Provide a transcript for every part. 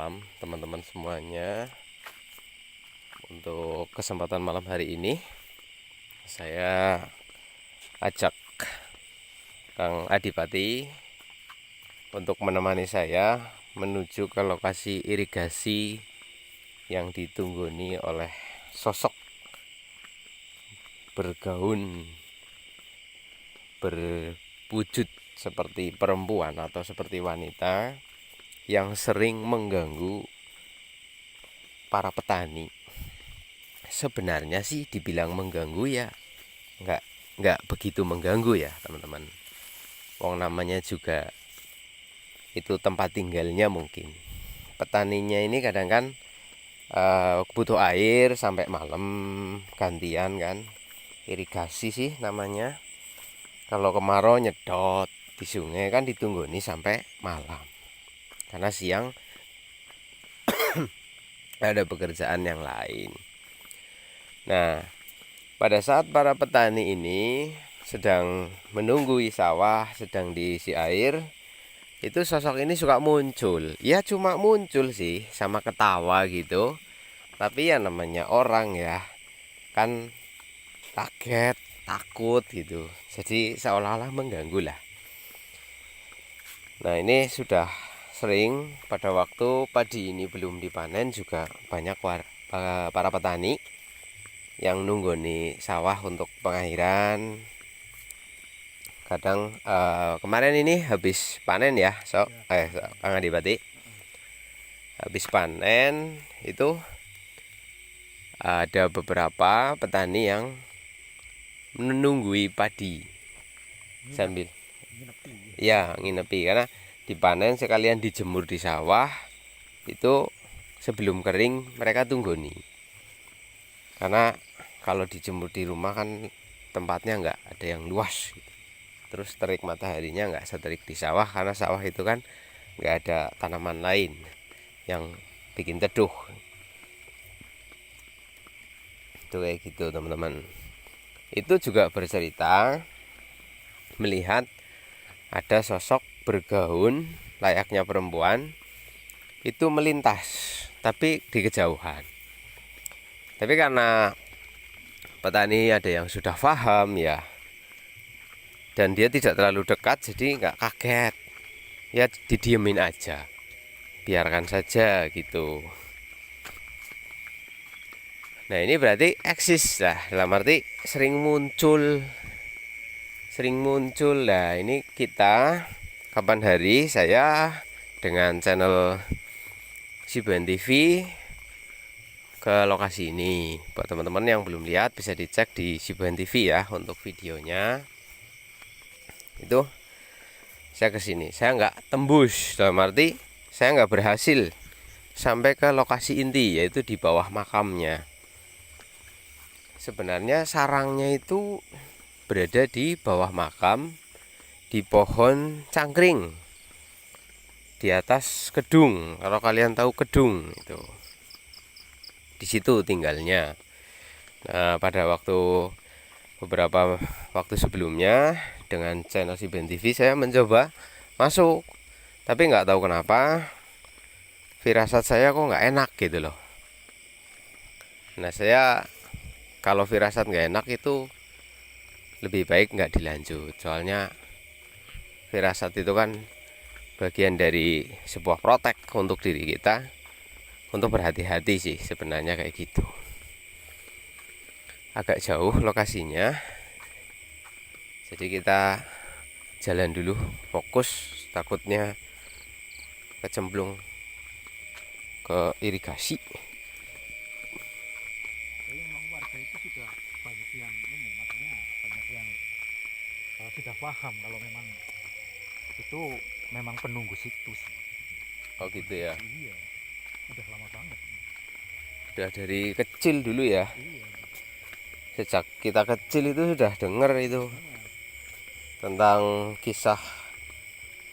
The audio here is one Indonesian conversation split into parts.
malam teman-teman semuanya. Untuk kesempatan malam hari ini saya ajak Kang Adipati untuk menemani saya menuju ke lokasi irigasi yang ditungguni oleh sosok bergaun berwujud seperti perempuan atau seperti wanita yang sering mengganggu para petani. Sebenarnya sih dibilang mengganggu ya nggak begitu mengganggu ya teman-teman. Wong namanya juga itu tempat tinggalnya mungkin. Petaninya ini kadang kan butuh air sampai malam gantian kan. Irigasi sih namanya. Kalau kemarau nyedot di sungai kan ditungguni sampai malam. Karena siang ada pekerjaan yang lain. Nah, pada saat para petani ini sedang menunggu sawah, sedang diisi air, itu sosok ini suka muncul. Ya cuma muncul sih, sama ketawa gitu. Tapi ya namanya orang ya, kan kaget, takut gitu. Jadi seolah-olah mengganggu lah. Nah ini sudah sering pada waktu padi ini belum dipanen juga banyak para petani yang nunggoni sawah untuk pengairan. Kadang kemarin ini habis panen ya, Kang Adipati. Habis panen itu ada beberapa petani yang menunggui padi sambil ya nginepi, karena dipanen sekalian dijemur di sawah itu sebelum kering mereka tunggoni. Karena kalau dijemur di rumah kan tempatnya nggak ada yang luas gitu. Terus terik mataharinya nggak seterik di sawah, karena sawah itu kan nggak ada tanaman lain yang bikin teduh. Itu kayak gitu teman-teman. Itu juga bercerita melihat ada sosok bergaun layaknya perempuan itu melintas tapi di kejauhan. Tapi karena petani ada yang sudah paham ya, dan dia tidak terlalu dekat, jadi nggak kaget. Ya didiemin aja, biarkan saja gitu. Nah ini berarti eksis lah, dalam arti sering muncul. Nah ini kita kapan hari saya dengan channel Siban TV ke lokasi ini. Buat teman-teman yang belum lihat bisa dicek di Siban TV ya untuk videonya. Itu saya kesini, saya nggak tembus, dalam arti saya nggak berhasil sampai ke lokasi inti, yaitu di bawah makamnya. Sebenarnya sarangnya itu berada di bawah makam, di pohon cangkring, di atas kedung. Kalau kalian tahu kedung itu, di situ tinggalnya. Nah, pada beberapa waktu sebelumnya dengan channel Siban TV saya mencoba masuk, tapi nggak tahu kenapa firasat saya kok nggak enak gitu loh. Nah saya kalau firasat nggak enak itu lebih baik nggak dilanjut, soalnya firasat itu kan bagian dari sebuah protek untuk diri kita, untuk berhati-hati sih sebenarnya kayak gitu. Agak jauh lokasinya, jadi kita jalan dulu, fokus, takutnya kecemplung ke irigasi. Jadi memang warga itu sudah banyak yang ini, maksudnya banyak yang sudah paham kalau memang itu memang penunggu situs. Oh gitu ya. Iya, udah lama banget. Sudah dari kecil dulu ya. Iya, Sejak kita kecil itu sudah dengar itu dengar. tentang kisah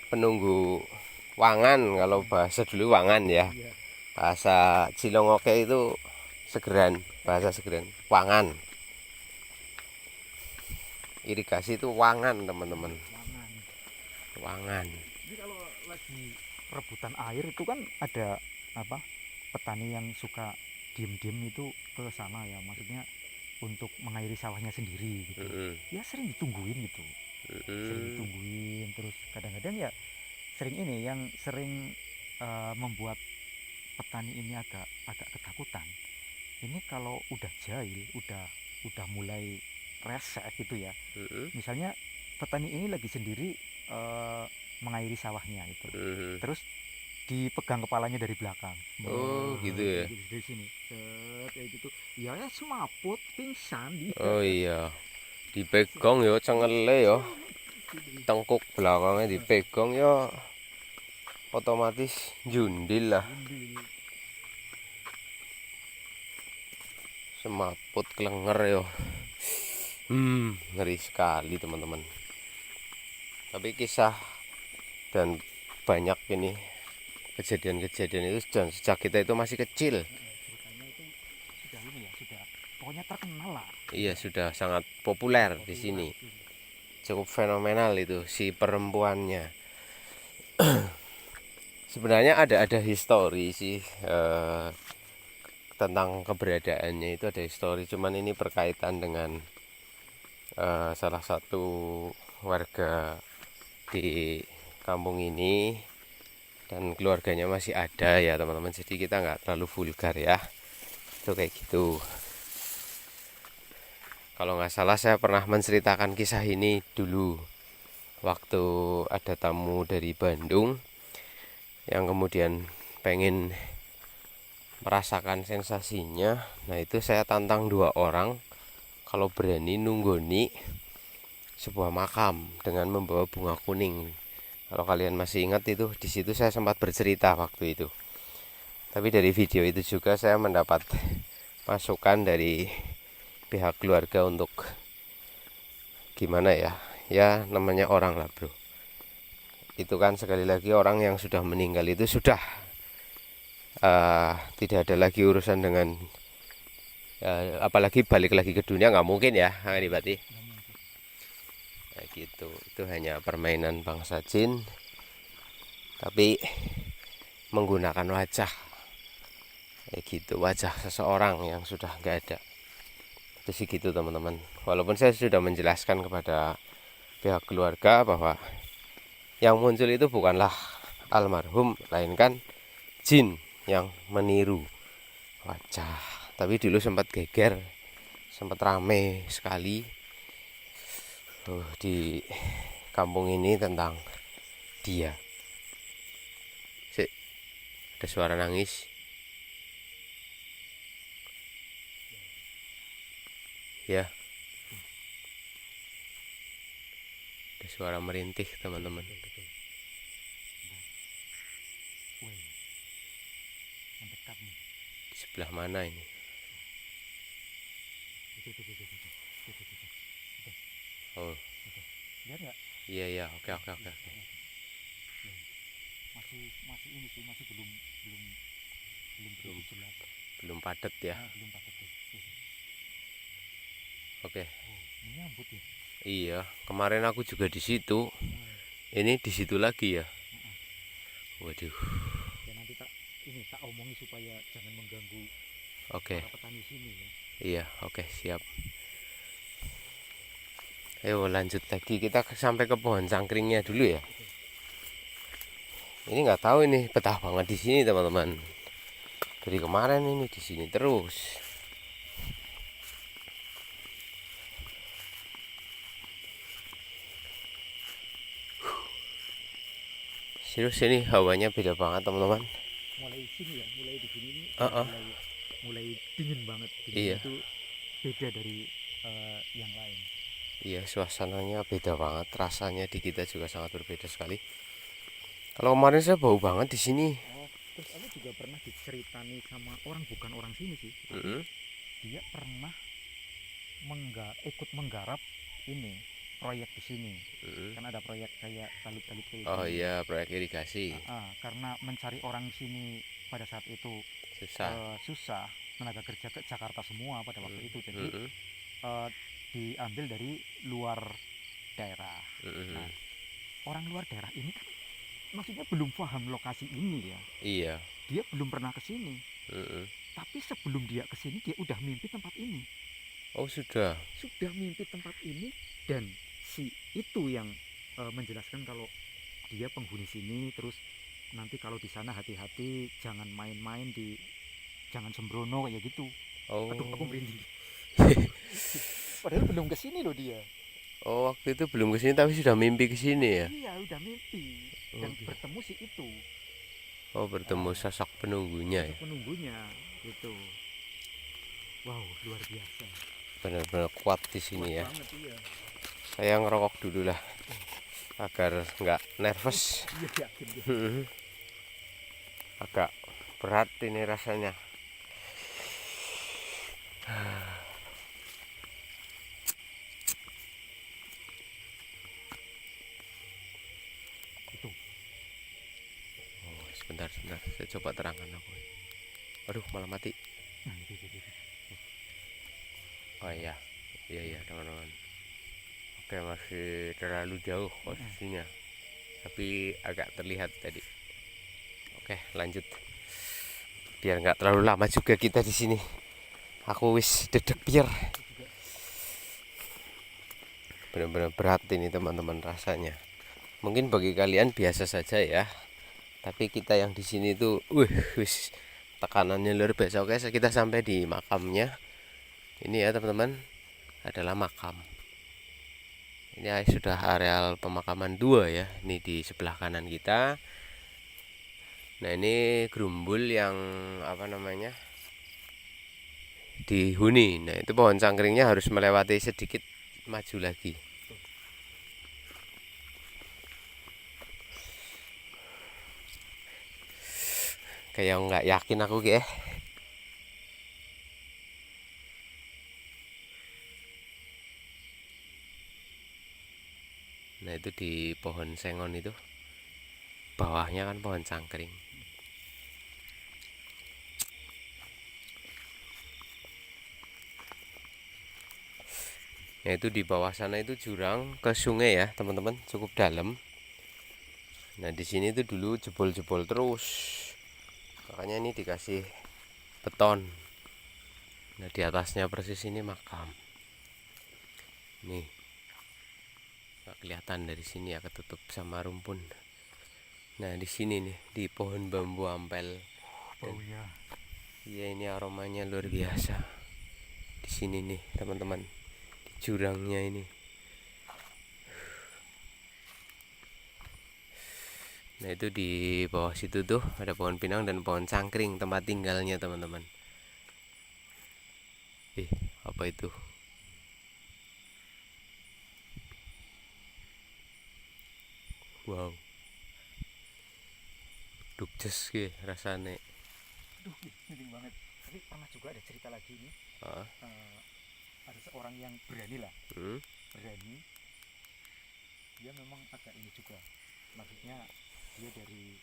penunggu wangan. Kalau bahasa dulu wangan ya. Iya, Bahasa Cilongoke itu segeran, bahasa segeran, wangan. Irigasi itu wangan, teman-teman. wangan. Wangan. Jadi kalau lagi rebutan air itu kan ada apa petani yang suka diem-diem itu ke sana ya, maksudnya untuk mengairi sawahnya sendiri gitu. Ya sering ditungguin gitu, sering ditungguin. Terus kadang-kadang ya sering ini yang sering membuat petani ini agak ketakutan. Ini kalau udah jahil, udah mulai resek gitu ya. Misalnya petani ini lagi sendiri mengairi sawahnya itu. Terus dipegang kepalanya dari belakang. Oh gitu ya. Dari sini. Set kayak gitu. Ya semaput, pingsan dia. Oh iya, dipegang yo cengele yo, tengkuk belakangnya dipegang yo, otomatis jundil lah, semaput kelenger yo. Ngeri sekali teman-teman. Tapi kisah dan banyak ini kejadian-kejadian itu dan sejak kita itu masih kecil. Ceritanya itu sudah ini ya, sudah pokoknya terkenal lah. Iya, sudah sangat populer di sini. Cukup fenomenal itu si perempuannya. Sebenarnya ada histori sih tentang keberadaannya, itu ada histori, cuman ini berkaitan dengan salah satu warga di kampung ini dan keluarganya masih ada ya teman-teman, jadi kita nggak terlalu vulgar ya, itu kayak gitu. Kalau nggak salah saya pernah menceritakan kisah ini dulu waktu ada tamu dari Bandung yang kemudian pengen merasakan sensasinya. Nah itu saya tantang 2 orang kalau berani nunggoni sebuah makam dengan membawa bunga kuning. Kalau kalian masih ingat itu, di situ saya sempat bercerita waktu itu. Tapi dari video itu juga saya mendapat masukan dari pihak keluarga untuk gimana ya, ya namanya orang lah bro. Itu kan sekali lagi orang yang sudah meninggal itu sudah tidak ada lagi urusan dengan apalagi balik lagi ke dunia, nggak mungkin ya berarti. Nah gitu, itu hanya permainan bangsa jin tapi menggunakan wajah kayak gitu, wajah seseorang yang sudah nggak ada. Itu sih gitu teman-teman. Walaupun saya sudah menjelaskan kepada pihak keluarga bahwa yang muncul itu bukanlah almarhum, melainkan jin yang meniru wajah. Tapi dulu sempat geger, sempat rame sekali di kampung ini tentang dia. Sik, ada suara nangis. Ya, ada suara merintih teman-teman. Wih, mendekat nih. Di sebelah mana ini? Itu. Oh, Lihat nggak? iya iya, oke. Masih ini sih, masih belum begitu jelas. Belum padat ya. Belum pakai tuh. Oke. Oh, menyambut ya. Iya, kemarin aku juga di situ. Ini di situ lagi ya. Waduh. Ya nanti tak omongi supaya jangan mengganggu Oke. para petani sini ya. Iya, oke, siap. Ayo lanjut lagi, kita sampai ke pohon cangkringnya dulu ya. Ini nggak tahu ini betah banget di sini teman-teman. Dari kemarin ini di sini terus. Serius ini hawanya beda banget teman-teman. Mulai sini ya, mulai di sini ini mulai dingin banget. Iya. Itu beda dari yang lain. Iya, suasananya beda banget, rasanya di kita juga sangat berbeda sekali. Kalau kemarin saya bau banget di sini. Oh, terus aku juga pernah diceritani sama orang, bukan orang sini sih, tapi dia pernah ikut menggarap ini proyek di sini. Kan ada proyek kayak talut-talut kayak Oh gini. iya, proyek irigasi. Karena mencari orang sini pada saat itu susah, tenaga kerja ke Jakarta semua pada waktu itu, jadi diambil dari luar daerah. Nah, orang luar daerah ini kan maksudnya belum paham lokasi ini ya. Iya. dia belum pernah ke sini. Mm-mm. Tapi sebelum dia ke sini dia udah mimpi tempat ini. Oh sudah. Sudah mimpi tempat ini, dan si itu yang menjelaskan kalau dia penghuni sini, terus nanti kalau di sana hati-hati, jangan main-main jangan sembrono kayak gitu. Oh. Aduh, aku merinding. Padahal belum ke sini loh dia. Oh, waktu itu belum kesini tapi sudah mimpi kesini ya? Iya, udah mimpi dan Oke. bertemu si itu. Oh, bertemu sosok penunggunya ya? Sosok penunggunya gitu. Wow, luar biasa. Benar-benar kuat di sini Kuat ya. banget, iya. Saya ngerokok dulu lah agar nggak nervous. Iya, yakin deh. Agak berat ini rasanya. Itu. Oh, sebentar, saya coba terangkan aku. Aduh, malah mati. Nah, itu. Oh iya, iya teman-teman. Oke, masih terlalu jauh posisinya, tapi agak terlihat tadi. Oke, lanjut. Biar nggak terlalu lama juga kita di sini. Aku wis dedek biar. Benar-benar berat ini teman-teman rasanya. Mungkin bagi kalian biasa saja ya, tapi kita yang di sini tuh, wis tekanannya luar biasa. Oke, kita sampai di makamnya. Ini ya teman-teman, adalah makam. Ini sudah areal pemakaman 2 ya. Ini di sebelah kanan kita. Nah, ini gerumbul yang apa namanya? Dihuni. Nah, itu pohon cangkringnya harus melewati sedikit maju lagi. Kayak nggak yakin aku kayak. Nah, itu di pohon sengon itu. Bawahnya kan pohon cangkring. Nah, itu di bawah sana itu jurang ke sungai ya, teman-teman, cukup dalam. Nah, di sini tuh dulu jebol-jebol terus. Makanya ini dikasih beton. Nah, di atasnya persis ini makam. Nih. Nggak kelihatan dari sini ya, ketutup sama rumpun. Nah, di sini nih, di pohon bambu ampel. Baunya. Iya, ini aromanya luar biasa. Di sini nih, teman-teman. Di jurangnya ini. Nah, itu di bawah situ tuh ada pohon pinang dan pohon cangkring, tempat tinggalnya teman-teman. Apa itu? Wow. Dukjes ke rasane. Aduh, penting banget. Tapi pernah juga ada cerita lagi nih. Ada seorang yang berani lah. Berani. Dia memang agak ini juga. Maksudnya dia dari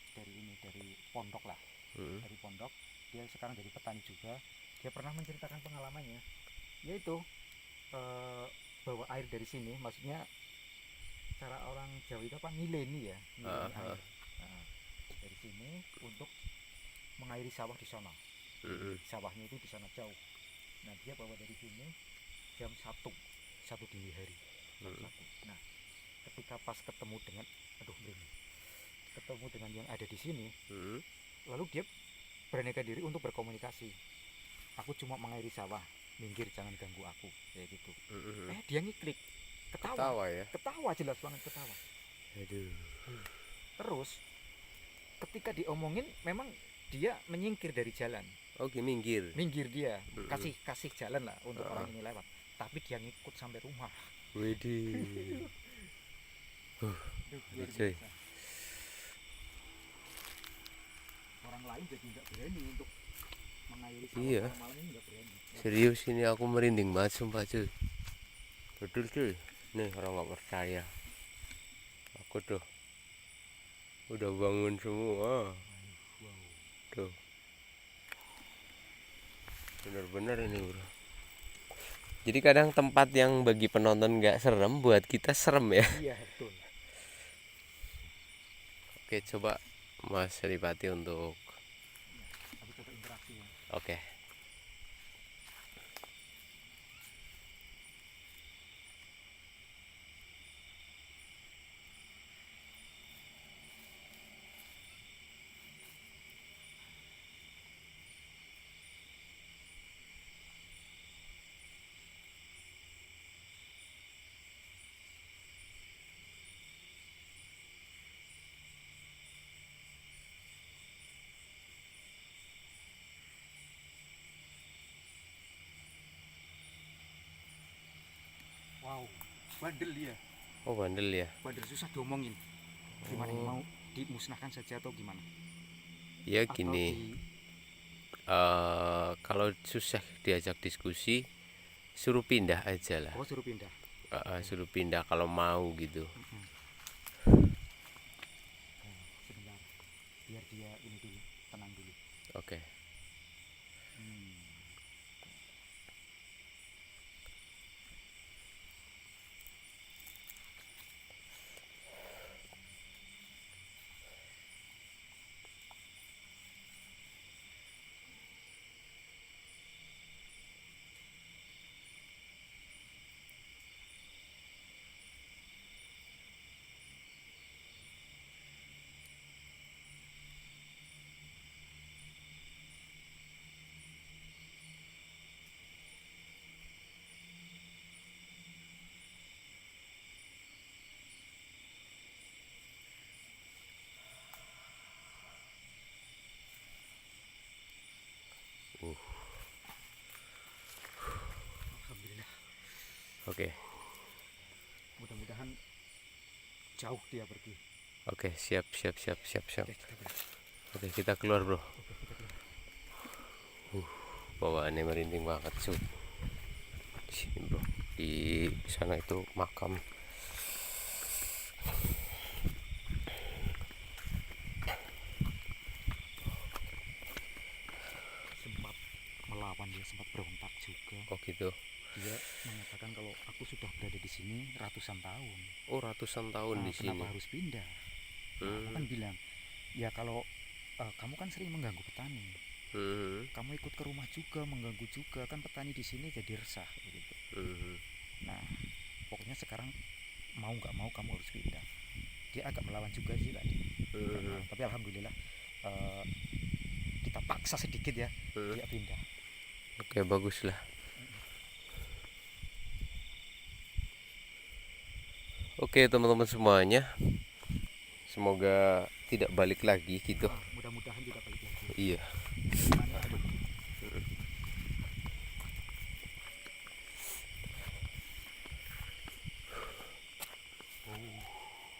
pondok lah. Dari pondok. Dia sekarang jadi petani juga. Dia pernah menceritakan pengalamannya. Yaitu bawa air dari sini. Maksudnya cara orang Jawa itu apa? Ngileni ya. Ngileni air. Nah, dari sini untuk mengairi sawah di sana. Sawahnya itu di sana jauh. Nah, dia bawa dari sini jam 1 dini hari. Nah, ketika pas ketemu dengan yang ada di sini, lalu dia beranikan diri untuk berkomunikasi. Aku cuma mengairi sawah, minggir, jangan ganggu aku, kayak gitu. Dia ngiklik, ketawa jelas banget ketawa. Aduh. Terus ketika diomongin, memang dia menyingkir dari jalan. Oke, minggir Dia kasih jalan lah untuk orang ini lewat, tapi dia ngikut sampai rumah. Widih. Orang lain jadi nggak berani untuk mengairi sawah. Iya. Malam ini nggak berani. Serius ini aku merinding banget sumpah cuy. Betul cuy. Nih orang nggak percaya. Aku tuh udah bangun semua. Tuh. Bener-bener ini bro. Jadi kadang tempat yang bagi penonton nggak serem, buat kita serem ya. Iya, betul. Oke, coba Mas Ripati untuk Oke. Wow, bandel dia. Oh, bandel ya. Bandel, susah diomongin. Gimana ini, mau dimusnahkan saja atau gimana? Ya Atau gini, kalau susah diajak diskusi, suruh pindah aja lah. Oh, suruh pindah. Suruh pindah kalau mau gitu. Sebentar, biar dia ini dulu, tenang dulu. Oke. Alhamdulillah. Oke. Mudah-mudahan jauh dia pergi. Oke, siap. Oke, kita pergi. Oke, kita keluar, bro. Oke, kita keluar. Bawaannya merinding banget sih. Di sini, bro. Di sana itu makam. Sempat melawan, dia sempat berontak juga. Oh gitu. Dia mengatakan kalau aku sudah berada di sini ratusan tahun. Oh, ratusan tahun di sini. Kenapa harus pindah? Nah, aku kan bilang, ya kalau kamu kan sering mengganggu petani, kamu ikut ke rumah juga mengganggu juga, kan petani di sini jadi resah gitu. Nah, pokoknya sekarang mau nggak mau kamu harus pindah. Dia agak melawan juga sih tadi. Tapi alhamdulillah kita paksa sedikit ya, dia pindah. Oke, bagus lah. Oke, teman-teman semuanya, semoga tidak balik lagi gitu. Mudah-mudahan tidak balik lagi. Iya.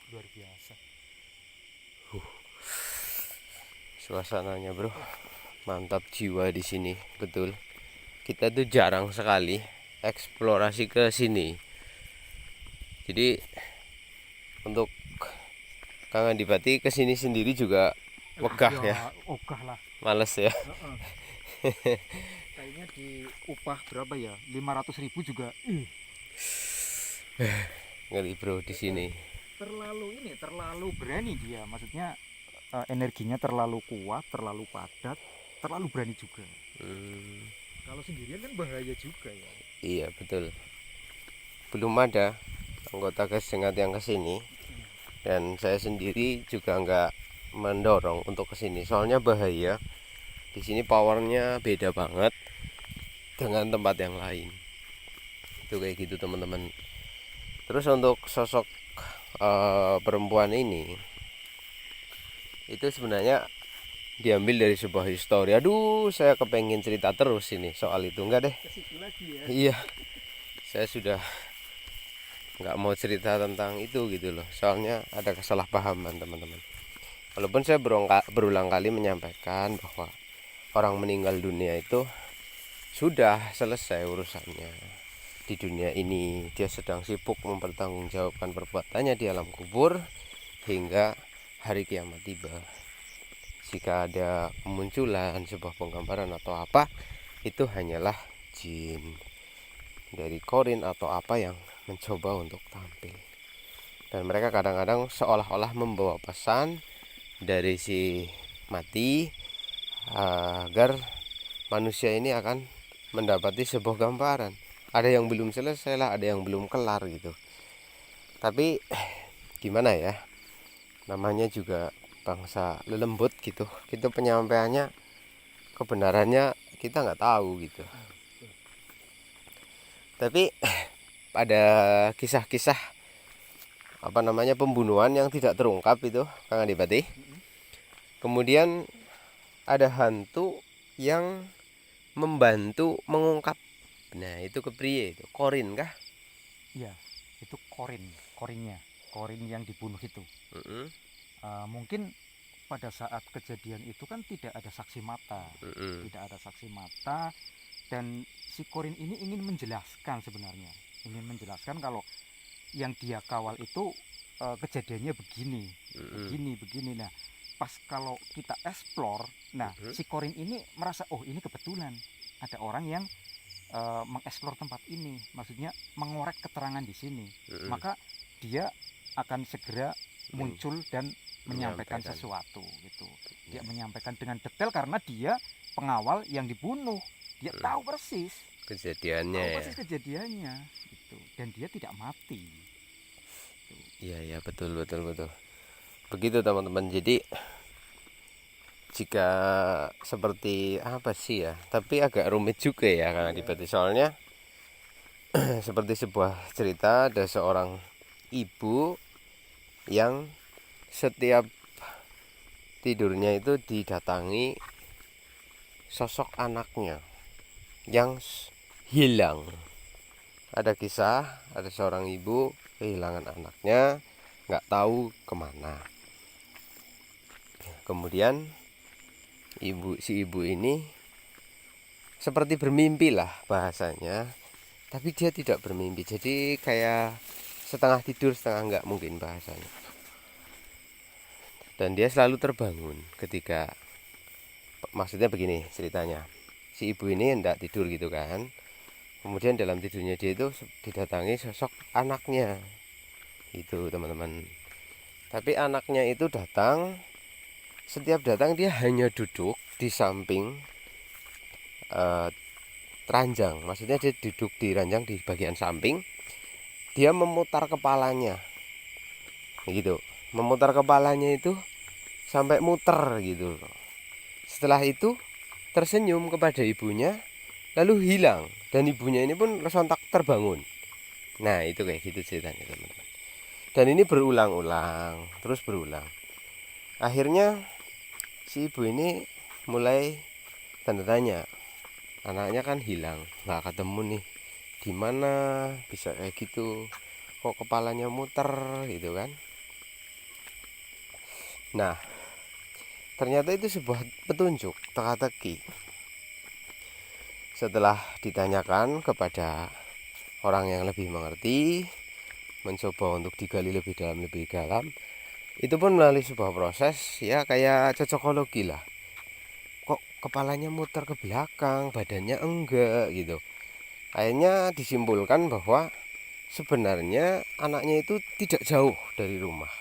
Luar biasa. Suasananya, bro, mantap jiwa di sini, betul. Kita tuh jarang sekali eksplorasi ke sini. Jadi untuk Kang Adipati ke sini sendiri juga wegah ya. Ogah lah. Males ya. Kayaknya diupah berapa ya? 500.000 juga. Ngeri, bro, di sini. Terlalu berani dia. Maksudnya energinya terlalu kuat, terlalu padat, terlalu berani juga. Kalau sendirian kan bahaya juga ya. Iya, betul. Belum ada anggota kesengat yang kesini, dan saya sendiri juga nggak mendorong untuk kesini. Soalnya bahaya. Di sini powernya beda banget dengan tempat yang lain. Itu kayak gitu, teman-teman. Terus untuk sosok perempuan ini, itu sebenarnya diambil dari sebuah histori. Aduh, saya kepengen cerita terus ini soal itu. Enggak deh. Iya, saya sudah nggak mau cerita tentang itu gitu loh. Soalnya ada kesalahpahaman, teman-teman. Walaupun saya berulang kali menyampaikan bahwa orang meninggal dunia itu sudah selesai urusannya di dunia ini. Dia sedang sibuk mempertanggungjawabkan perbuatannya di alam kubur hingga hari kiamat tiba. Jika ada kemunculan sebuah penggambaran atau apa, itu hanyalah jin dari korin atau apa yang mencoba untuk tampil. Dan mereka kadang-kadang seolah-olah membawa pesan dari si mati agar manusia ini akan mendapati sebuah gambaran. Ada yang belum selesai lah, ada yang belum kelar gitu. Tapi gimana ya, namanya juga bangsa lelembut gitu, kita penyampaiannya, kebenarannya kita nggak tahu gitu. Tapi ada kisah-kisah pembunuhan yang tidak terungkap itu, Kang Adipati. Kemudian ada hantu yang membantu mengungkap. Nah, itu kepriye itu? Korin kah? Iya, itu korin yang dibunuh itu. Mungkin pada saat kejadian itu kan tidak ada saksi mata, dan si korin ini ingin menjelaskan sebenarnya, kalau yang dia kawal itu kejadiannya begini. Nah, pas kalau kita explore, si korin ini merasa, oh ini kebetulan ada orang yang mengeksplor tempat ini, maksudnya mengorek keterangan di sini, maka dia akan segera muncul dan menyampaikan sesuatu gitu. Dia menyampaikan dengan detail karena dia pengawal yang dibunuh, dia tahu persis kejadiannya, gitu. Dan dia tidak mati. Iya, betul. Begitu teman-teman. Jadi jika seperti apa sih ya, tapi agak rumit juga ya Kang Adipati, soalnya seperti sebuah cerita, ada seorang ibu yang setiap tidurnya itu didatangi sosok anaknya yang hilang. Ada kisah, ada seorang ibu kehilangan anaknya, nggak tahu kemana. Kemudian si ibu ini seperti bermimpi lah bahasanya, tapi dia tidak bermimpi, jadi kayak setengah tidur setengah enggak mungkin bahasanya. Dan dia selalu terbangun ketika, maksudnya begini ceritanya, si ibu ini hendak tidur gitu kan, kemudian dalam tidurnya dia itu didatangi sosok anaknya itu teman-teman. Tapi anaknya itu setiap datang dia hanya duduk di samping ranjang, maksudnya dia duduk di ranjang di bagian samping, dia memutar kepalanya gitu, memutar kepalanya itu sampai muter gitu. Setelah itu tersenyum kepada ibunya, lalu hilang, dan ibunya ini pun sontak terbangun. Nah, itu kayak gitu ceritanya teman-teman. Dan ini berulang-ulang, terus berulang. Akhirnya si ibu ini mulai tanda tanya, anaknya kan hilang, nggak ketemu nih, gimana bisa kayak gitu, kok kepalanya muter gitu kan. Nah, ternyata itu sebuah petunjuk teka-teki. Setelah ditanyakan kepada orang yang lebih mengerti, mencoba untuk digali lebih dalam, itu pun melalui sebuah proses ya kayak cocokologi lah. Kok kepalanya muter ke belakang, badannya enggak gitu. Akhirnya disimpulkan bahwa sebenarnya anaknya itu tidak jauh dari rumah,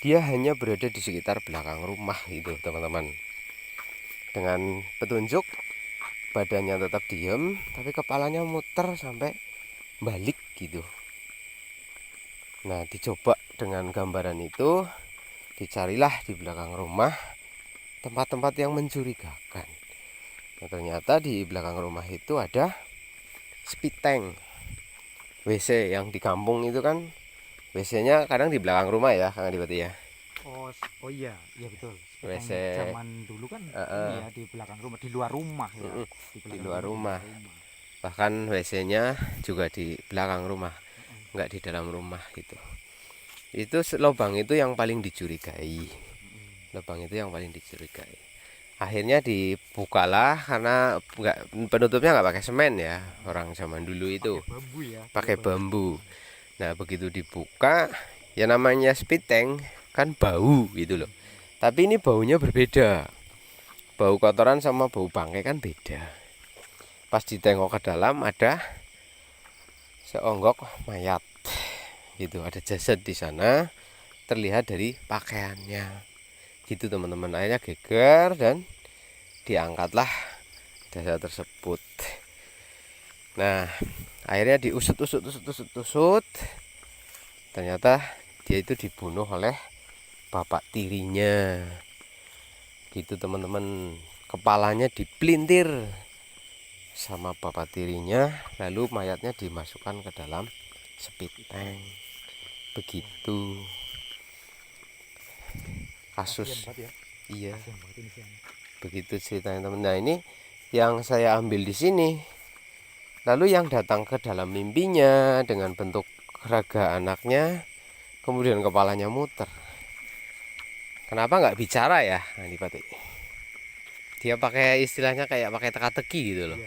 dia hanya berada di sekitar belakang rumah gitu teman-teman. Dengan petunjuk, badannya tetap diam, tapi kepalanya muter sampai balik gitu. Nah, dicoba dengan gambaran itu, dicarilah di belakang rumah tempat-tempat yang mencurigakan. Nah, ternyata di belakang rumah itu ada speed tank, WC yang di kampung itu kan WC-nya kadang di belakang rumah ya Kang Adipati ya. Oh iya betul. WC zaman dulu kan ini ya di belakang rumah, di luar rumah ya. Di luar rumah. Bahkan WC-nya juga di belakang rumah, nggak di dalam rumah gitu. Itu lubang itu yang paling dicurigai. Akhirnya dibukalah, karena penutupnya nggak pakai semen ya, orang zaman dulu itu pakai bambu. Nah, begitu dibuka, ya namanya speed tank kan bau gitu loh. Tapi ini baunya berbeda. Bau kotoran sama bau bangkai kan beda. Pas ditengok ke dalam ada seonggok mayat gitu, ada jasad di sana, terlihat dari pakaiannya gitu teman-teman. Akhirnya geger dan diangkatlah desa tersebut. Nah, akhirnya diusut. Ternyata dia itu dibunuh oleh bapak tirinya. Gitu teman-teman. Kepalanya dipelintir sama bapak tirinya, lalu mayatnya dimasukkan ke dalam speed tank. Begitu kasus. Iya. Begitu ceritanya teman. Nah, ini yang saya ambil di sini. Lalu yang datang ke dalam mimpinya dengan bentuk raga anaknya, kemudian kepalanya muter. Kenapa nggak bicara ya, Adipati? Dia pakai istilahnya kayak pakai teka-teki gitu loh.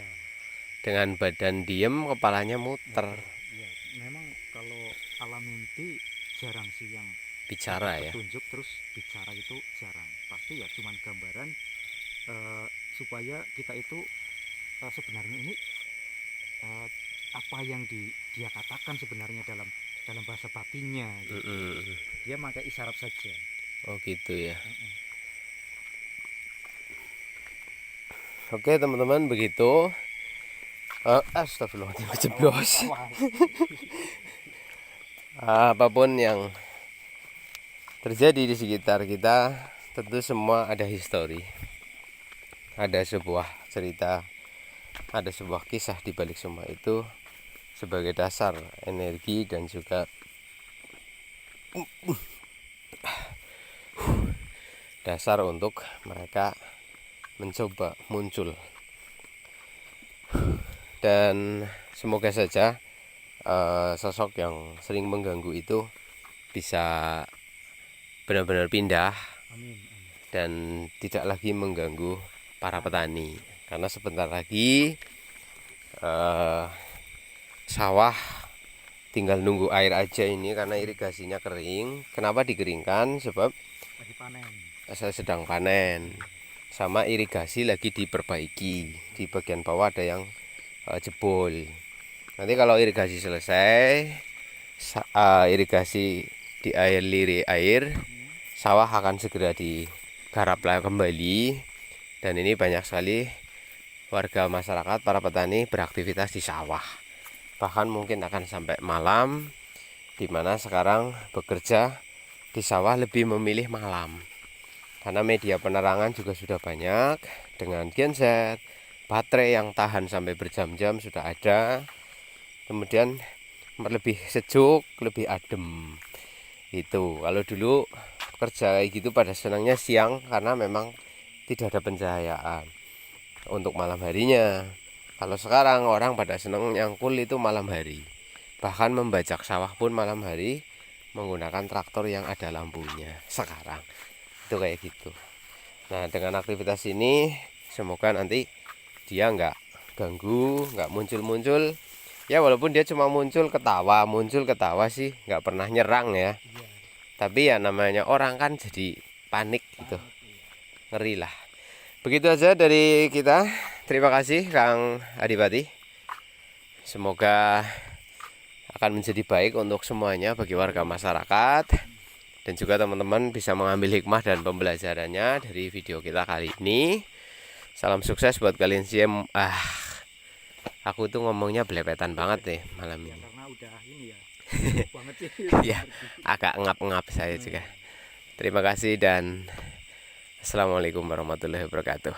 Dengan badan diem, kepalanya muter. Ya, memang kalau alam mimpi jarang sih yang Bicara ya. petunjuk terus bicara itu jarang. Pasti ya cuman gambaran supaya kita itu sebenarnya ini apa yang dia katakan sebenarnya dalam bahasa batinnya gitu. Dia pakai isyarat saja. Oh gitu ya. Oke teman-teman, begitu. Astagfirullahaladzim, kejeblos. Apapun yang terjadi di sekitar kita, tentu semua ada histori, ada sebuah cerita, ada sebuah kisah di balik semua itu sebagai dasar energi dan juga dasar untuk mereka mencoba muncul. Dan semoga saja sosok yang sering mengganggu itu bisa benar-benar pindah. Amin. Dan tidak lagi mengganggu para petani, karena sebentar lagi sawah tinggal nunggu air aja ini, karena irigasinya kering. Kenapa dikeringkan? Sebab lagi panen. Saya sedang panen, sama irigasi lagi diperbaiki. Di bagian bawah ada yang jebol. Nanti kalau irigasi selesai, irigasi dialiri air, sawah akan segera digarap kembali. Dan ini banyak sekali warga masyarakat, para petani beraktivitas di sawah. Bahkan mungkin akan sampai malam, dimana sekarang bekerja di sawah lebih memilih malam, karena media penerangan juga sudah banyak. Dengan genset, baterai yang tahan sampai berjam-jam sudah ada. Kemudian lebih sejuk, lebih adem. Itu kalau dulu kerja kayak gitu pada senangnya siang, karena memang tidak ada pencahayaan untuk malam harinya. Kalau sekarang orang pada senang nyangkul itu malam hari. Bahkan membajak sawah pun malam hari menggunakan traktor yang ada lampunya sekarang. Itu kayak gitu. Nah, dengan aktivitas ini semoga nanti dia nggak ganggu, nggak muncul-muncul. Ya walaupun dia cuma muncul ketawa sih, nggak pernah nyerang ya. Tapi ya namanya orang kan jadi panik gitu, ngeri lah. Begitu aja dari kita. Terima kasih Kang Adipati. Semoga akan menjadi baik untuk semuanya, bagi warga masyarakat. Dan juga teman-teman bisa mengambil hikmah dan pembelajarannya dari video kita kali ini. Salam sukses buat kalian semua. Aku tuh ngomongnya belepetan banget nih malam ini. Karena udah ini ya. Banget sih. Ya, agak ngap-ngap saya juga. Terima kasih dan Assalamualaikum warahmatullahi wabarakatuh.